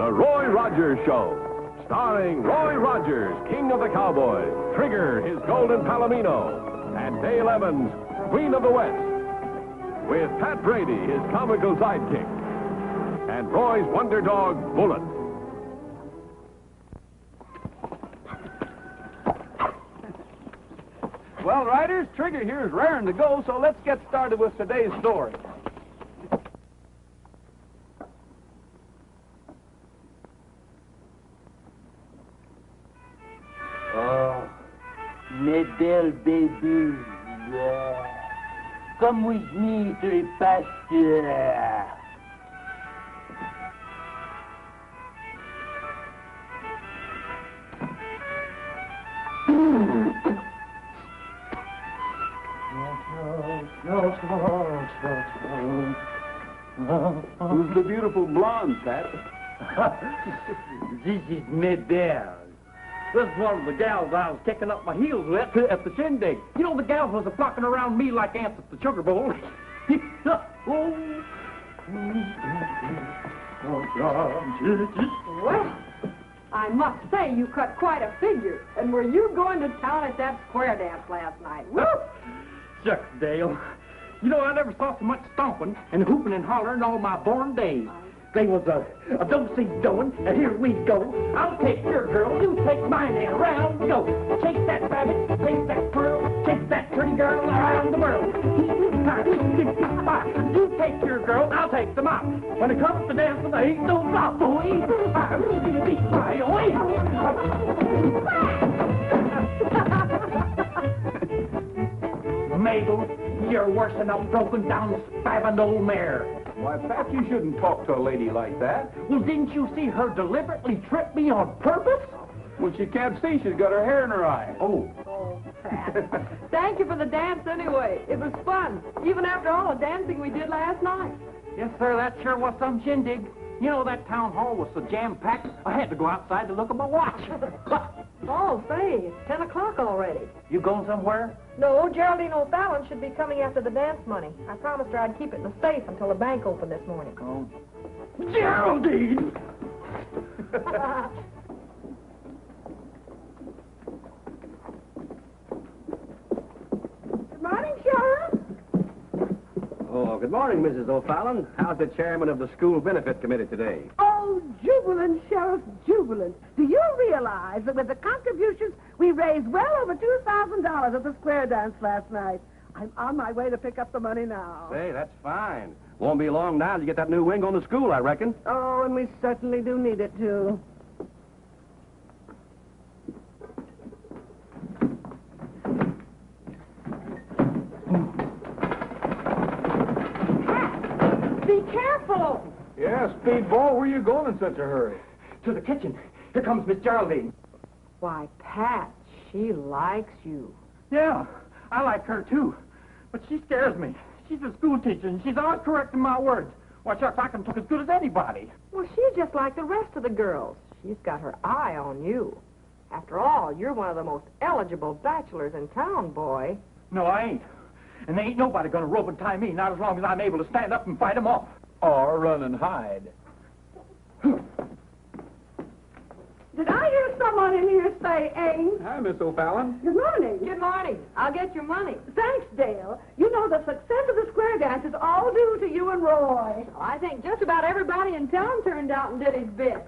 The Roy Rogers Show, starring Roy Rogers, King of the Cowboys, Trigger, his golden palomino, and Dale Evans, Queen of the West, with Pat Brady, his comical sidekick, and Roy's wonder dog, Bullet. Well, riders, Trigger here is raring to go, so let's get started with today's story. Oh, Nellybelle, baby. Come with me to the pasture. Who's the beautiful blonde, Pat? This is Nellybelle. This is one of the gals I was kicking up my heels with at the shindig. You know, the gals was flocking around me like ants at the sugar bowl. Well, I must say you cut quite a figure. And were you going to town at that square dance last night? Woo! Shucks, Dale. You know, I never saw so much stomping and hooping and hollering all my born days. They was a do-see-doing, and here we go. I'll take your girl, you take mine, and around we go. Chase that rabbit, chase that squirrel, chase that pretty girl around the world. You take your girl, I'll take the mop. When it comes to dancing, I ain't no flop, boy. Mabel, you're worse than a broken down, spavined old mare. Why, Pat, you shouldn't talk to a lady like that. Well, didn't you see her deliberately trip me on purpose? Well, she can't see. She's got her hair in her eye. Oh. Oh, Pat. Thank you for the dance anyway. It was fun, even after all the dancing we did last night. Yes, sir, that sure was some shindig. You know, that town hall was so jam-packed, I had to go outside to look at my watch. Oh, say, it's 10 o'clock already. You going somewhere? No, Geraldine O'Fallon should be coming after the dance money. I promised her I'd keep it in the safe until the bank opened this morning. Oh. Geraldine! Good morning, Sheriff. Oh, good morning, Mrs. O'Fallon. How's the chairman of the school benefit committee today? Oh, jubilant, Sheriff, jubilant. Do you realize that with the contributions, we raised well over $2,000 at the square dance last night? I'm on my way to pick up the money now. Say, that's fine. Won't be long now to get that new wing on the school, I reckon. Oh, and we certainly do need it, too. Be careful. Yeah, Speedball, where are you going in such a hurry? To the kitchen. Here comes Miss Geraldine. Why, Pat, she likes you. Yeah, I like her, too. But she scares me. She's a school teacher, and she's always correcting my words. Why, shucks, I can talk as good as anybody. Well, she's just like the rest of the girls. She's got her eye on you. After all, you're one of the most eligible bachelors in town, boy. No, I ain't. And there ain't nobody gonna rope and tie me, not as long as I'm able to stand up and fight 'em off. Or run and hide. Did I hear someone in here say, Ames? Hi, Miss O'Fallon. Good morning. Good morning. I'll get your money. Thanks, Dale. You know the success of the square dance is all due to you and Roy. Well, I think just about everybody in town turned out and did his bit.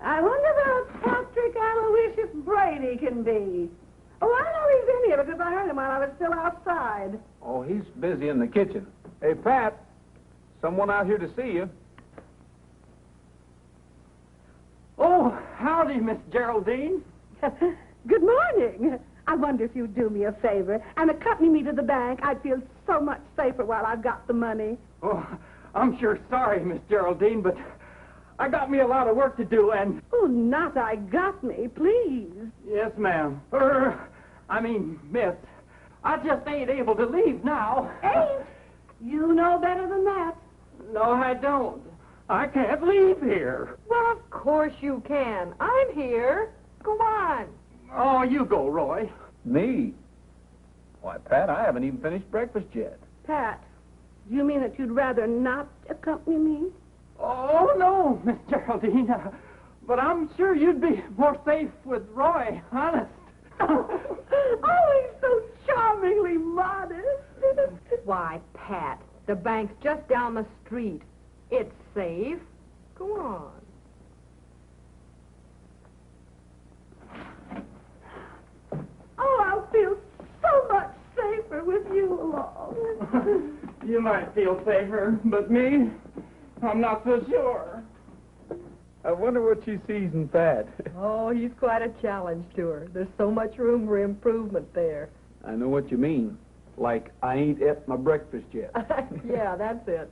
I wonder about Patrick Aloysius Brady can be. Oh, I know he's in here because I heard him while I was still outside. Oh, he's busy in the kitchen. Hey, Pat, someone out here to see you. Oh, howdy, Miss Geraldine. Good morning. I wonder if you'd do me a favor and accompany me to the bank. I'd feel so much safer while I've got the money. Oh, I'm sure sorry, Miss Geraldine, but I got me a lot of work to do, and... Oh, not I got me, please. Yes, ma'am. Miss, I just ain't able to leave now. Ain't? You know better than that. No, I don't. I can't leave here. Well, of course you can. I'm here. Go on. Oh, you go, Roy. Me? Why, Pat, I haven't even finished breakfast yet. Pat, do you mean that you'd rather not accompany me? Oh, no, Miss Geraldine. But I'm sure you'd be more safe with Roy, honest. Oh, he's so charmingly modest. Why, Pat, the bank's just down the street. It's safe. Go on. Oh, I'll feel so much safer with you along. You might feel safer, but me, I'm not so sure. I wonder what she sees in Pat. Oh, he's quite a challenge to her. There's so much room for improvement there. I know what you mean. Like, I ain't ate my breakfast yet. Yeah, that's it.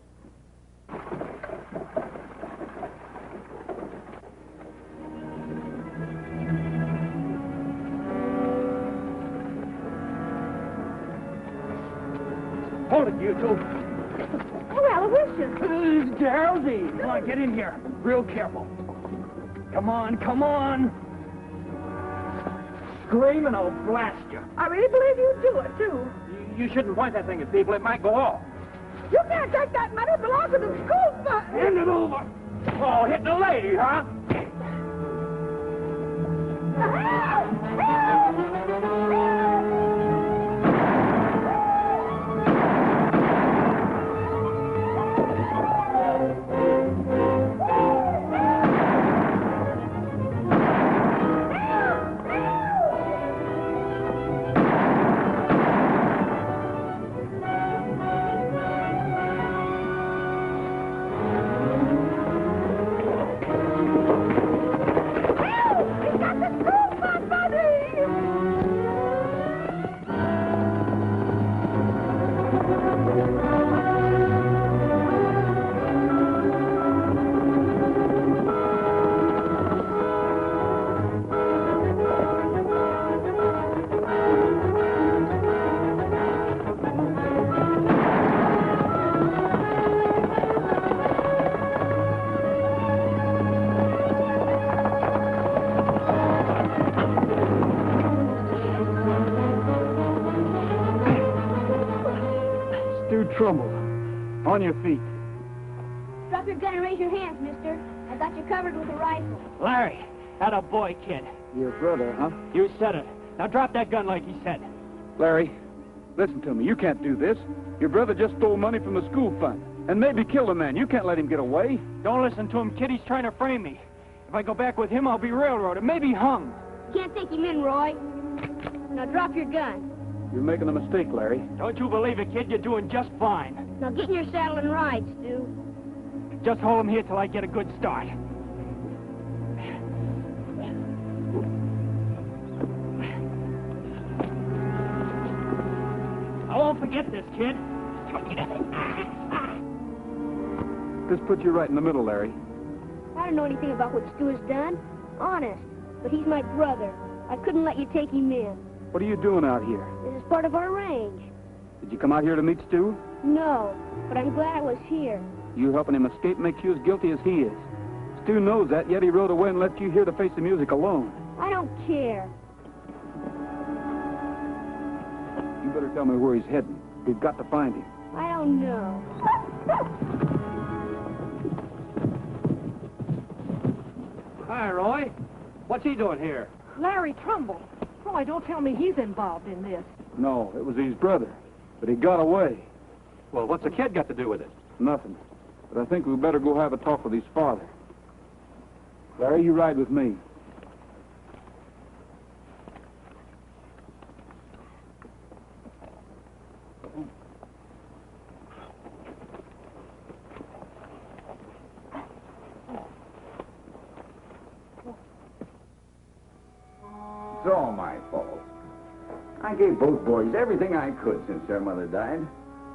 Hold it, you two. Oh, Aloysius. Geraldine, come on, get in here. Real careful. Come on, come on. Scream and I'll blast you. I really believe you do it, too. You shouldn't point that thing at people. It might go off. You can't take that money. It belongs to the school fund. Hand it over. Oh, hitting a lady, huh? Help! Help! Stu Trumbull, on your feet. Drop your gun and raise your hands, mister. I got you covered with a rifle. Larry, that a boy, kid. Your brother, huh? You said it. Now drop that gun like he said. Larry, listen to me. You can't do this. Your brother just stole money from the school fund and maybe killed a man. You can't let him get away. Don't listen to him, kid. He's trying to frame me. If I go back with him, I'll be railroaded, maybe hung. Can't take him in, Roy. Now drop your gun. You're making a mistake, Larry. Don't you believe it, kid? You're doing just fine. Now get in your saddle and ride, Stu. Just hold him here till I get a good start. I won't forget this, kid. This puts you right in the middle, Larry. I don't know anything about what Stu has done. Honest. But he's my brother. I couldn't let you take him in. What are you doing out here? This is part of our range. Did you come out here to meet Stu? No, but I'm glad I was here. You helping him escape makes you as guilty as he is. Stu knows that, yet he rode away and left you here to face the music alone. I don't care. You better tell me where he's heading. We've got to find him. I don't know. Hi, Roy. What's he doing here? Larry Trumbull. Roy, don't tell me he's involved in this. No, it was his brother. But he got away. Well, what's the kid got to do with it? Nothing. But I think we better go have a talk with his father. Larry, you ride with me. It's all my fault. I gave both boys everything I could since their mother died.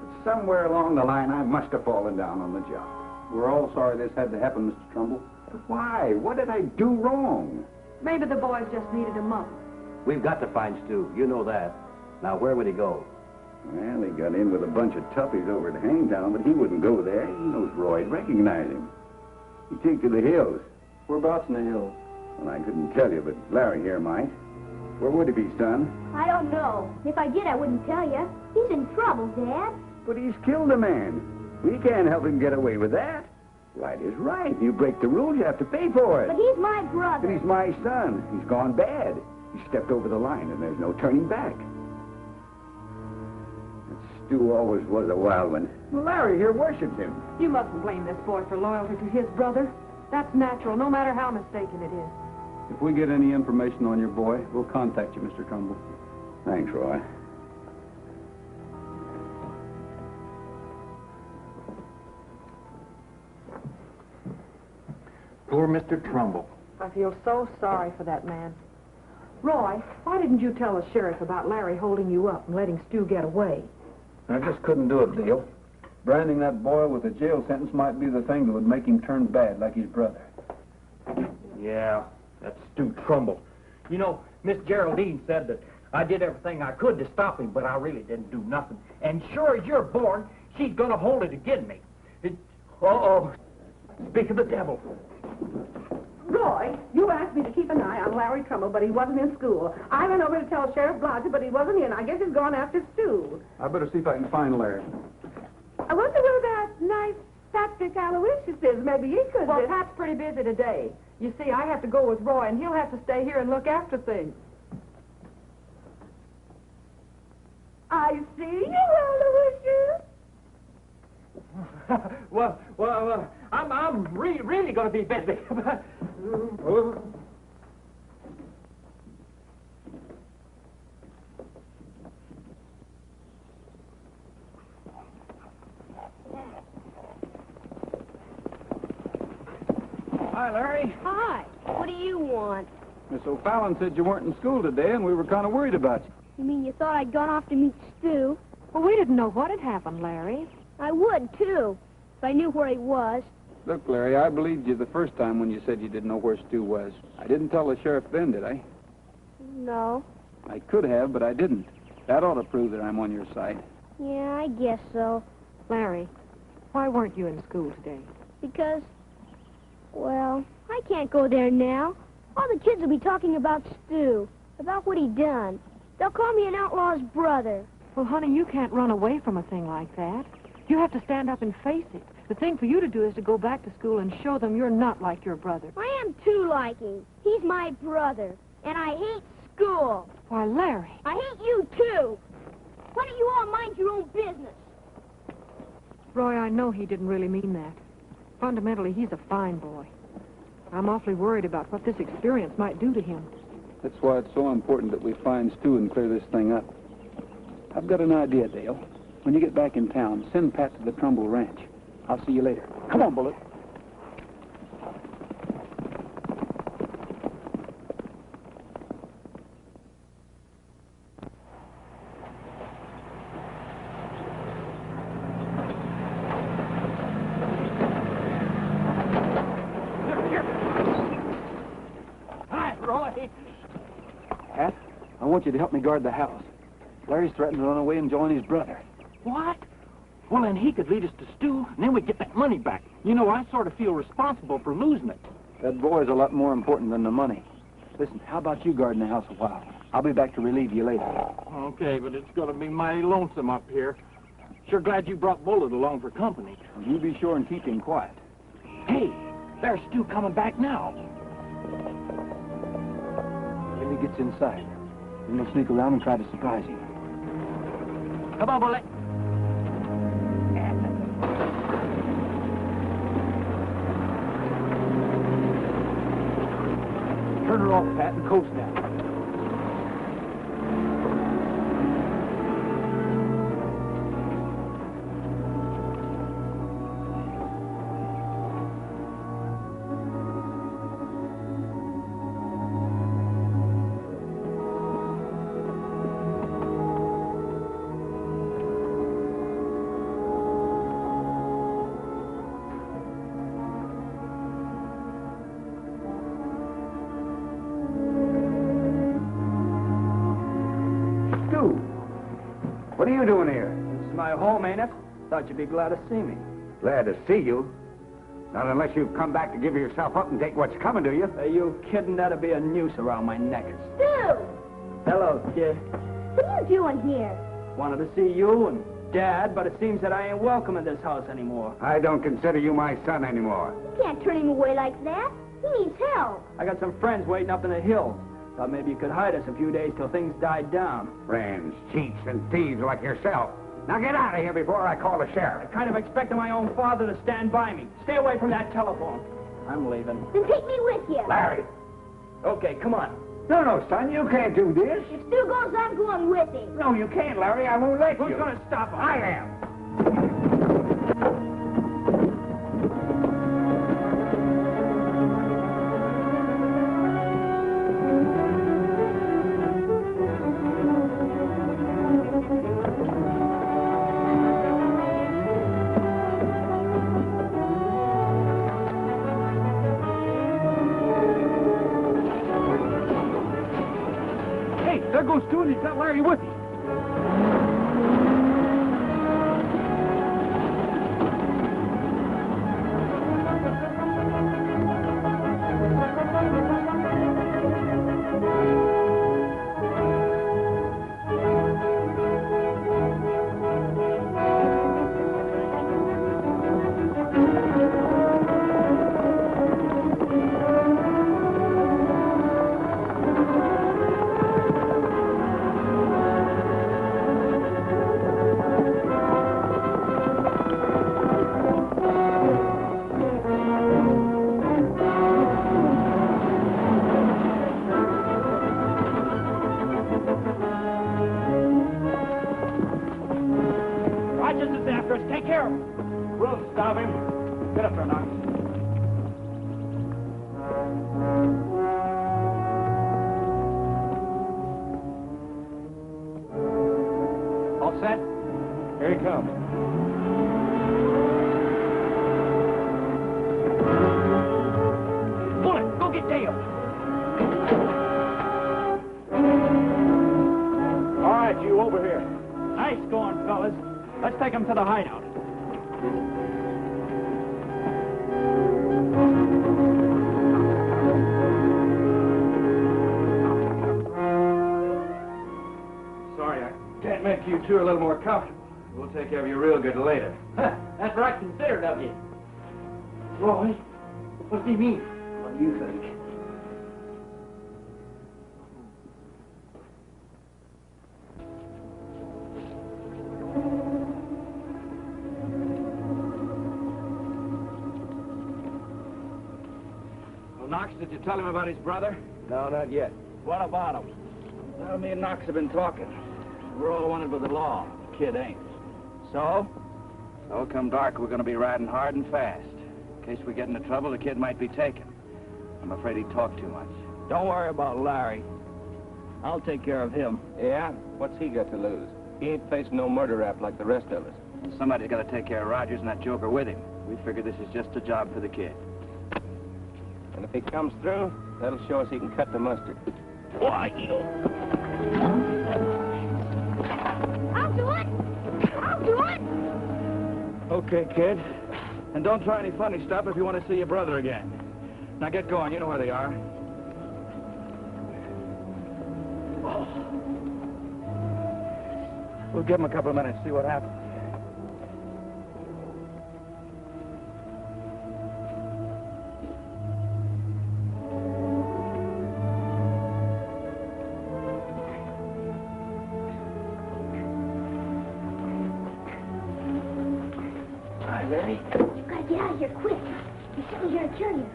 But somewhere along the line, I must have fallen down on the job. We're all sorry this had to happen, Mr. Trumbull. But why? What did I do wrong? Maybe the boys just needed a mother. We've got to find Stu. You know that. Now, where would he go? Well, he got in with a bunch of toughies over at Hangtown, but he wouldn't go there. He knows Roy'd recognize him. He'd take to the hills. Whereabouts in the hills? Well, I couldn't tell you, but Larry here might. Where would he be, son? I don't know. If I did, I wouldn't tell you. He's in trouble, Dad. But he's killed a man. We can't help him get away with that. Right is right. You break the rules, you have to pay for it. But he's my brother. But he's my son. He's gone bad. He stepped over the line, and there's no turning back. That Stu always was a wild one. Larry here worships him. You mustn't blame this boy for loyalty to his brother. That's natural, no matter how mistaken it is. If we get any information on your boy, we'll contact you, Mr. Trumbull. Thanks, Roy. Poor Mr. Trumbull. I feel so sorry for that man. Roy, why didn't you tell the sheriff about Larry holding you up and letting Stu get away? I just couldn't do it, Dale. Branding that boy with a jail sentence might be the thing that would make him turn bad like his brother. Yeah, that's Stu Trumbull. You know, Miss Geraldine said that I did everything I could to stop him, but I really didn't do nothing. And sure as you're born, she's gonna hold it against me. Uh-oh. Speak of the devil. Roy, you asked me to keep an eye on Larry Trumbull, but he wasn't in school. I went over to tell Sheriff Blodgett, but he wasn't in. I guess he's gone after Stu. I better see if I can find Larry. I wonder where that nice Patrick Aloysius is. Maybe he could... Well, Pat's pretty busy today. You see, I have to go with Roy, and he'll have to stay here and look after things. I see you, Aloysius. I'm really going to be busy. Hi, Larry. Hi. What do you want? Miss O'Fallon said you weren't in school today, and we were kind of worried about you. You mean you thought I'd gone off to meet Stu? Well, we didn't know what had happened, Larry. I would, too, if I knew where he was. Look, Larry, I believed you the first time when you said you didn't know where Stu was. I didn't tell the sheriff then, did I? No. I could have, but I didn't. That ought to prove that I'm on your side. Yeah, I guess so. Larry, why weren't you in school today? Because, well, I can't go there now. All the kids will be talking about Stu, about what he done. They'll call me an outlaw's brother. Well, honey, you can't run away from a thing like that. You have to stand up and face it. The thing for you to do is to go back to school and show them you're not like your brother. I am too like him. He's my brother, and I hate school. Why, Larry. I hate you, too. Why don't you all mind your own business? Roy, I know he didn't really mean that. Fundamentally, he's a fine boy. I'm awfully worried about what this experience might do to him. That's why it's so important that we find Stu and clear this thing up. I've got an idea, Dale. When you get back in town, send Pat to the Trumbull Ranch. I'll see you later. Come on, Bullet. Hi, Roy. Pat, I want you to help me guard the house. Larry's threatened to run away and join his brother. What? Well, then he could lead us to Stu, and then we'd get that money back. You know, I sort of feel responsible for losing it. That boy's a lot more important than the money. Listen, how about you guarding the house a while? I'll be back to relieve you later. Okay, but it's going to be mighty lonesome up here. Sure glad you brought Bullet along for company. You be sure and keep him quiet. Hey, there's Stu coming back now. Till he gets inside. Then we'll sneak around and try to surprise him. Come on, Bullet. Turn her off, Pat, and coast down. What are you doing here? This is my home, ain't it? Thought you'd be glad to see me. Glad to see you. Not unless you've come back to give yourself up and take what's coming to you. Are you kidding? That'd be a noose around my neck. Stu! Hello, kid. What are you doing here? Wanted to see you and Dad, but it seems that I ain't welcome in this house anymore. I don't consider you my son anymore. You can't turn him away like that. He needs help. I got some friends waiting up in the hills. Thought maybe you could hide us a few days till things died down. Friends, cheats, and thieves like yourself. Now get out of here before I call the sheriff. I kind of expected my own father to stand by me. Stay away from that telephone. I'm leaving. Then take me with you. Larry. Okay, come on. No, son, you can't do this. If Stu goes, I'm going with him. No, you can't, Larry. I won't let you. Who's going to stop him? I am. There goes Stu, and he's got Larry with him. Take care of him. We'll stop him. Get up there, Knox. All set? Here he comes. Bullet, go get Dale. All right, you over here. Nice going, fellas. Let's take him to the hideout. Sorry, I can't make you two a little more comfortable. We'll take care of you real good later. That's right considered of you. Roy, what does he mean? What do you think? Knox, did you tell him about his brother? No, not yet. What about him? Well, me and Knox have been talking. We're all wanted by the law. The kid ain't. So? So come dark, we're going to be riding hard and fast. In case we get into trouble, the kid might be taken. I'm afraid he talked too much. Don't worry about Larry. I'll take care of him. Yeah? What's he got to lose? He ain't facing no murder rap like the rest of us. Well, somebody's got to take care of Rogers and that joker with him. We figure this is just a job for the kid. And if he comes through, that'll show us he can cut the mustard. Why, I'll do it! I'll do it! Okay, kid. And don't try any funny stuff if you want to see your brother again. Now get going. You know where they are. We'll give him a couple of minutes, see what happens. Larry? You've got to get out of here quick. He's sitting here to kill you.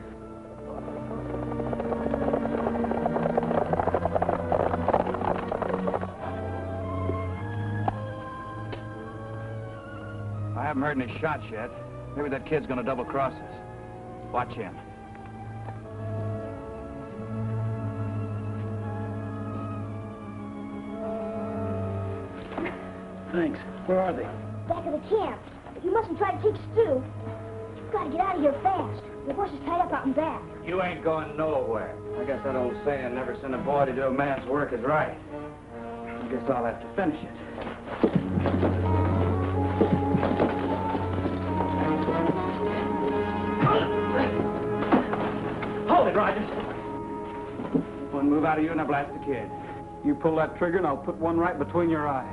I haven't heard any shots yet. Maybe that kid's gonna double-cross us. Watch him. Thanks. Where are they? Back of the camp. You mustn't try to take Stu. You've got to get out of here fast. Your horse is tied up out in back. You ain't going nowhere. I guess that old saying, never send a boy to do a man's work, is right. I guess I'll have to finish it. Hold it, Rogers. One move out of you and I blast the kid. You pull that trigger and I'll put one right between your eyes.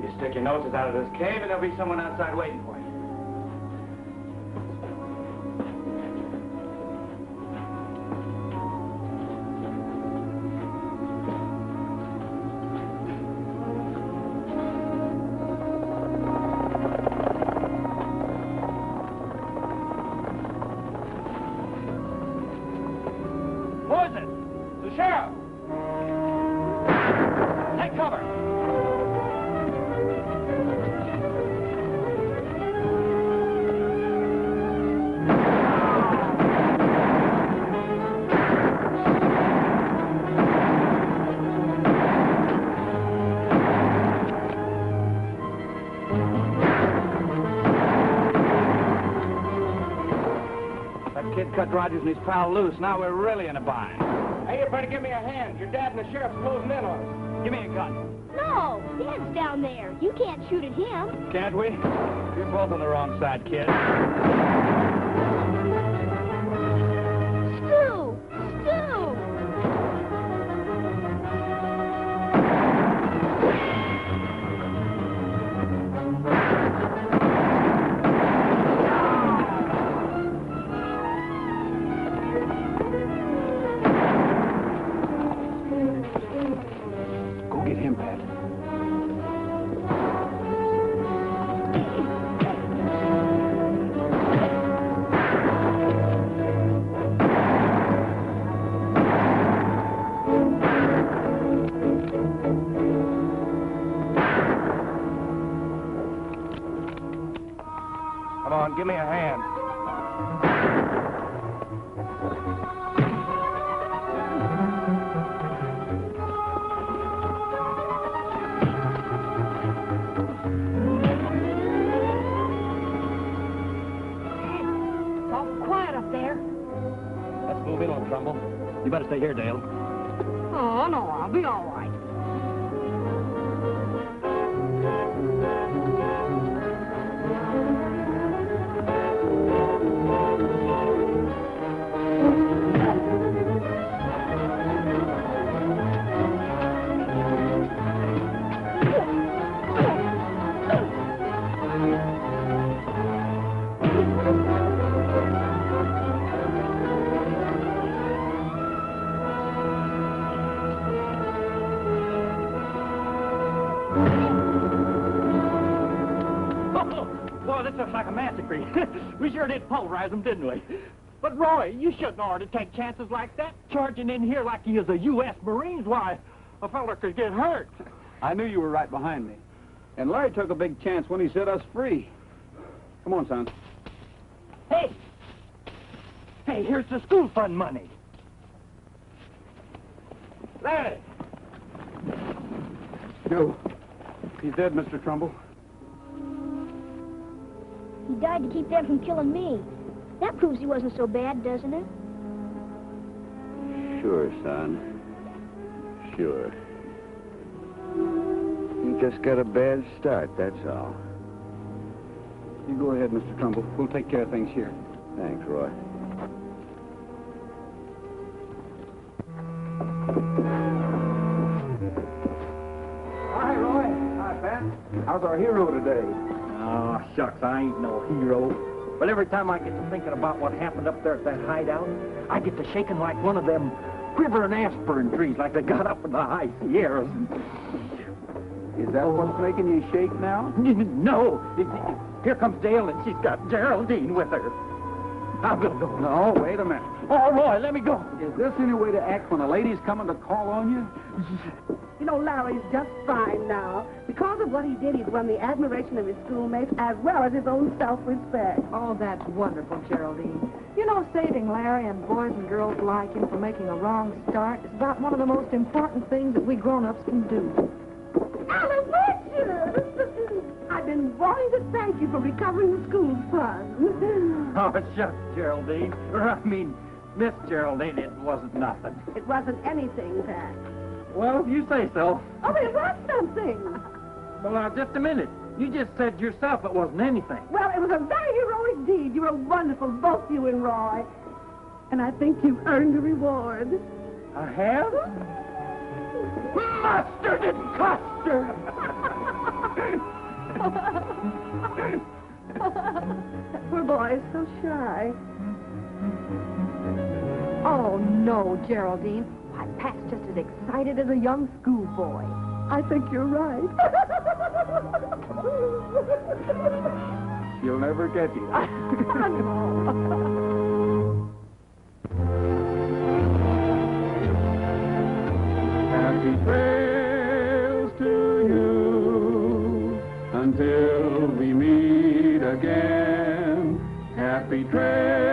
You stick your noses out of this cave, and there'll be someone outside waiting for you. Cut Rogers and his pal loose. Now we're really in a bind. Hey, you better give me a hand. Your dad and the sheriff's closing in on us. Give me a gun. No, Dad's down there. You can't shoot at him. Can't we? You're both on the wrong side, kid. Stu! Stu! Get him, Pat. Come on, give me a hand. Trumbull. You better stay here, Dale. Oh, no, I'll be all right. This looks like a massacre. We sure did pulverize them, didn't we? But, Roy, you shouldn't ought to take chances like that. Charging in here like he is a U.S. Marines, why, a fella could get hurt. I knew you were right behind me. And Larry took a big chance when he set us free. Come on, son. Hey! Hey, here's the school fund money. Larry! Joe, he's dead, Mr. Trumbull. He died to keep them from killing me. That proves he wasn't so bad, doesn't it? Sure, son. Sure. He just got a bad start, that's all. You go ahead, Mr. Trumbull. We'll take care of things here. Thanks, Roy. Hi, Roy. Hi, Pat. How's our hero today? Oh, shucks, I ain't no hero. But every time I get to thinking about what happened up there at that hideout, I get to shaking like one of them quivering aspirin trees like they got up in the high Sierras. Is that what's making you shake now? No. Here comes Dale, and she's got Geraldine with her. I'm gonna go. No, wait a minute. Oh, Roy, let me go. Is this any way to act when a lady's coming to call on you? You know, Larry's just fine now. Because of what he did, he's won the admiration of his schoolmates as well as his own self-respect. Oh, that's wonderful, Geraldine. You know, saving Larry and boys and girls like him from making a wrong start is about one of the most important things that we grown-ups can do. Aloysius! I've been wanting to thank you for recovering the school fund. Oh, shucks, Geraldine. Or, I mean, Miss Geraldine, it wasn't nothing. It wasn't anything, Pat. Well, if you say so. Oh, it was something. Well, now, just a minute. You just said yourself it wasn't anything. Well, it was a very heroic deed. You were wonderful, both you and Roy. And I think you've earned a reward. I have? Mustard and custard! Poor boy is so shy. Oh, no, Geraldine. Why, Pat's just as excited as a young schoolboy. I think you're right. She'll never get you. Happy trails to you until we meet again. Happy trails.